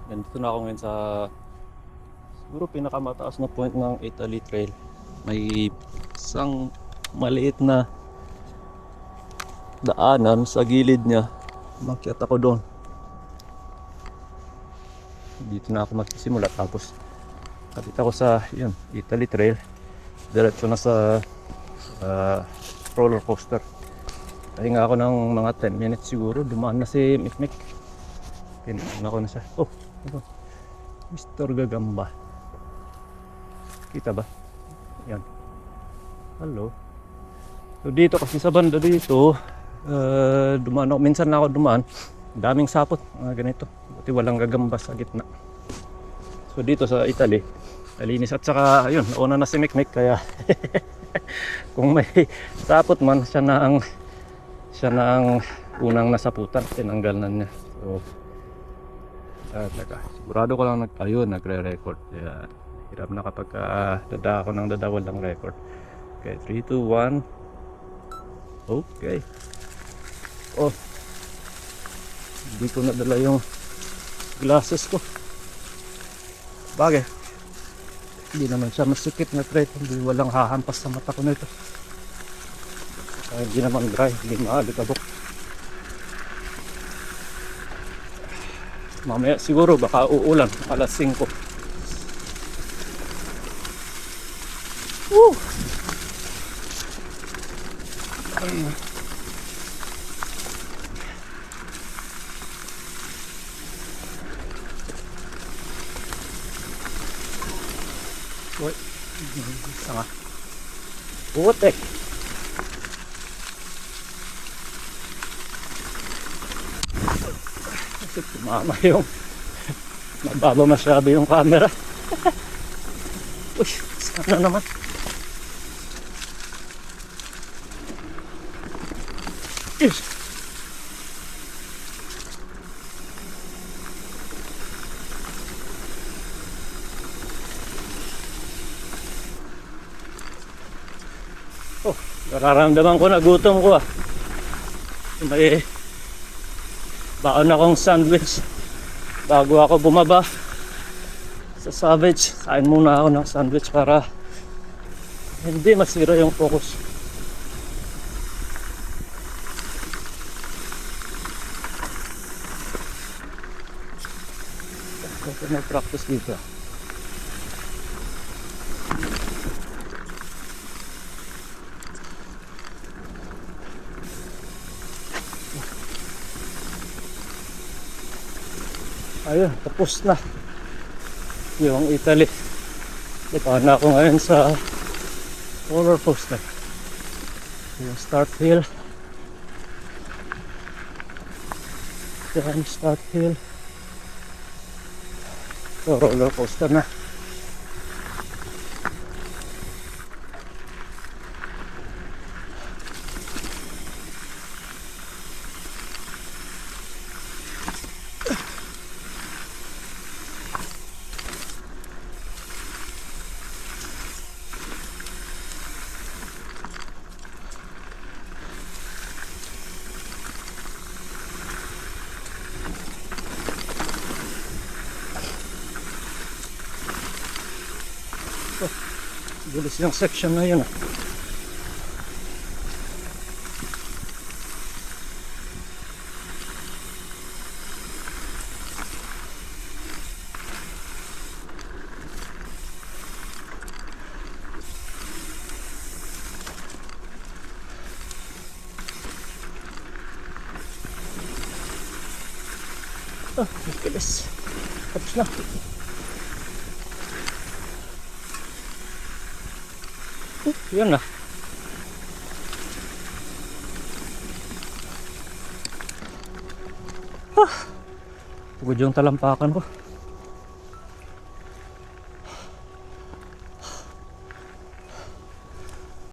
Nandito na ako ngayon sa siguro pinakamataas na point ng Italy Trail. May isang maliit na daanan sa gilid niya. Umakyat ako doon. Dito na ako magsisimula, tapos kapit ako sa yun, Italy Trail. Diretso na sa roller coaster. Pahinga ako ng mga 10 minutes siguro. Dumaan na si Mikmik. Pinunta ko na siya. Oh, ito. Mr. Gagamba. Kita ba? Yan. Hello. So dito kasi sa banda dito, dumaan ako. Minsan na ako dumaan. Daming sapot. Ganito. Buti walang gagamba sa gitna. So dito sa Italy, malinis. At saka, ayun, nauna na si Mikmik. Kaya, kung may sapot man, siya na ang unang nasaputan. Tinanggal na niya. So, sigurado ko lang nagre-record. Kaya hirap na kapag dada ako ng dada walang record. Okay, 3, 2, 1. Okay. Oh, hindi ko nadala yung glasses ko. Bagay, hindi naman siya masikip na threat. Hindi walang hahampas sa mata ko nito. Hindi naman dry, hindi maalikabok. Mamaya siguro baka uulan alas 5. Woo! Uy, isa nga. Putek! Kasi tumama yung nababa masyado yung camera. Uy, sana naman. Yes. Oh, nararamdaman ko na gutom ko. May baon akong sandwich bago ako bumaba sa Savage. Kain muna ako ng sandwich para hindi masira yung focus. Kasi may practice dito. Ayun, tapos na yung Italy. Ito na ako ngayon sa roller coaster. Yung start hill. Yung start hill. So, roller coaster na. Bilis yung section na yun. Oh, bilis. Tapos na. Yun na. Pagod yung talampakan ko.